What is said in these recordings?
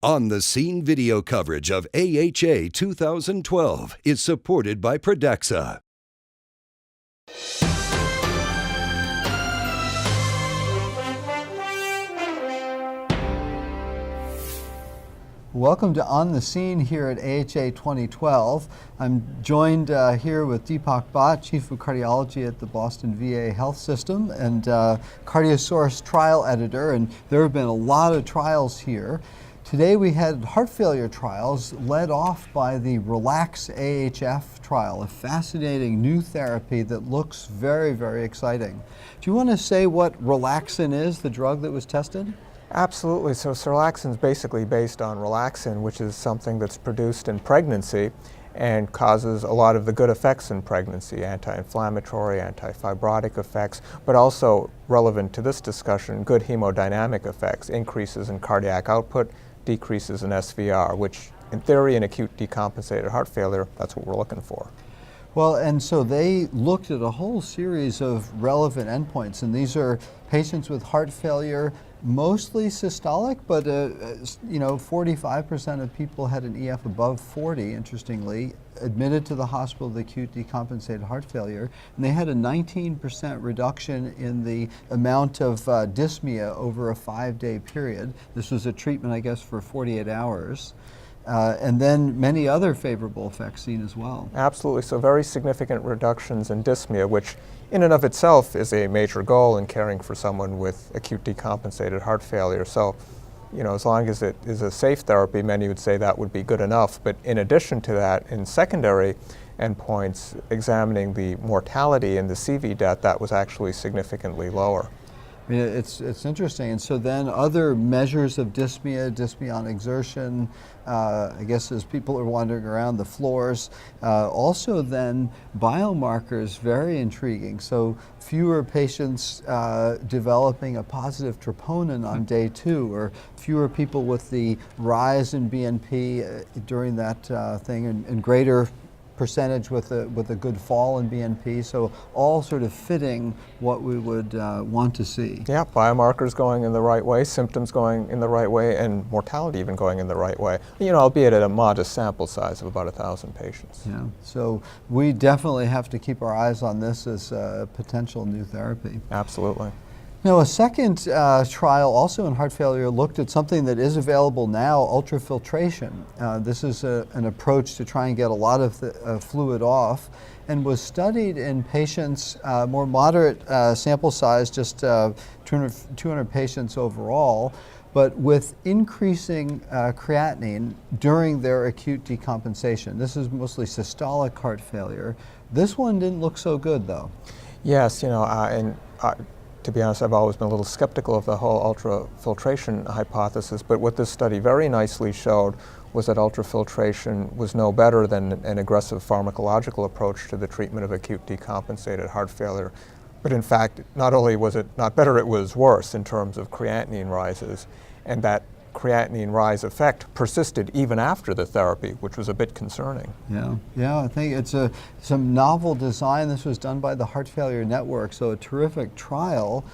On the Scene video coverage of AHA 2012 is supported by Pradaxa. Welcome to On the Scene here at AHA 2012. I'm joined here with Deepak Bhatt, Chief of Cardiology at the Boston VA Health System and CardioSource trial editor, and there have been a lot of trials here. Today we had heart failure trials led off by the CARRESS-HF trial, a fascinating new therapy that looks very, very exciting. Do you want to say what relaxin is, the drug that was tested? Absolutely. So serelaxin is basically based on relaxin, which is something that's produced in pregnancy and causes a lot of the good effects in pregnancy, anti-inflammatory, anti-fibrotic effects, but also relevant to this discussion, good hemodynamic effects, increases in cardiac output, decreases in SVR, which in theory in acute decompensated heart failure, that's what we're looking for. Well, and so they looked at a whole series of relevant endpoints, and these are patients with heart failure, mostly systolic, but 45% of people had an EF above 40, interestingly, admitted to the hospital with acute decompensated heart failure, and they had a 19% reduction in the amount of dyspnea over a 5-day period. This was a treatment, I guess, for 48 hours. And then many other favorable effects seen as well. Absolutely. So very significant reductions in dyspnea, which in and of itself is a major goal in caring for someone with acute decompensated heart failure. So, as long as it is a safe therapy, many would say that would be good enough. But in addition to that, in secondary endpoints, examining the mortality and the CV death, that was actually significantly lower. I mean, it's interesting. And so then other measures of dyspnea on exertion, I guess as people are wandering around the floors, also then biomarkers, very intriguing. So fewer patients developing a positive troponin on day 2, or fewer people with the rise in BNP during that thing, and greater percentage with a good fall in BNP, so all sort of fitting what we would want to see. Yeah, biomarkers going in the right way, symptoms going in the right way, and mortality even going in the right way, albeit at a modest sample size of about 1,000 patients. Yeah, so we definitely have to keep our eyes on this as a potential new therapy. Absolutely. Now, a second trial also in heart failure looked at something that is available now, ultrafiltration. This is an approach to try and get a lot of the fluid off, and was studied in patients, more moderate sample size, just 200 patients overall, but with increasing creatinine during their acute decompensation. This is mostly systolic heart failure. This one didn't look so good, though. Yes, to be honest, I've always been a little skeptical of the whole ultrafiltration hypothesis, but what this study very nicely showed was that ultrafiltration was no better than an aggressive pharmacological approach to the treatment of acute decompensated heart failure. But in fact, not only was it not better, it was worse in terms of creatinine rises, and that creatinine rise effect persisted even after the therapy, which was a bit concerning. Yeah, I think it's some novel design. This was done by the Heart Failure Network, so a terrific trial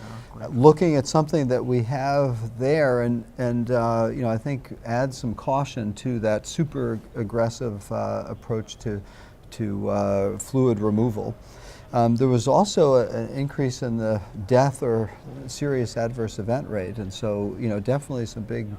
looking at something that we have there, and I think adds some caution to that super aggressive approach to fluid removal. There was also an increase in the death or serious adverse event rate, and so definitely some big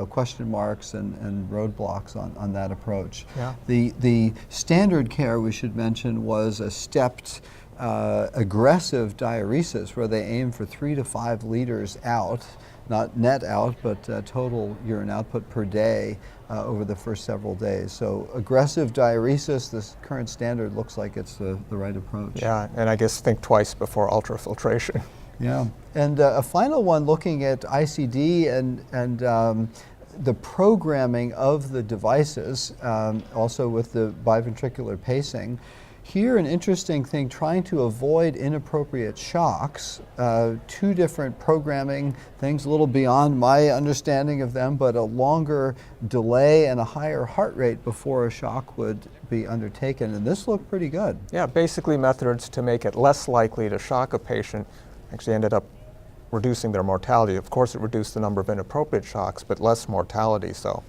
question marks and roadblocks on that approach. Yeah. The standard care, we should mention, was a stepped aggressive diuresis, where they aim for 3 to 5 liters out, not net out, but total urine output per day over the first several days. So aggressive diuresis, this current standard looks like it's the right approach. Yeah, and I guess think twice before ultrafiltration. Yeah, and a final one looking at ICD and the programming of the devices, also with the biventricular pacing. Here, an interesting thing, trying to avoid inappropriate shocks. 2 different programming things, a little beyond my understanding of them, but a longer delay and a higher heart rate before a shock would be undertaken, and this looked pretty good. Yeah, basically methods to make it less likely to shock a patient. Actually ended up reducing their mortality. Of course, it reduced the number of inappropriate shocks, but less mortality, so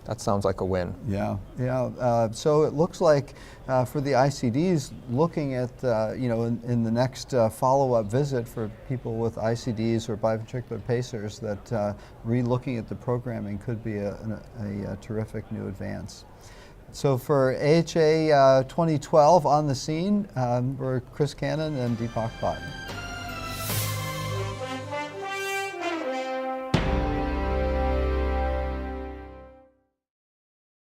that sounds like a win. Yeah, yeah. So it looks like for the ICDs, looking at, you know, in the next follow-up visit for people with ICDs or biventricular pacers, that re-looking at the programming could be a terrific new advance. So for AHA 2012 on the scene, we're Chris Cannon and Deepak Bhatt.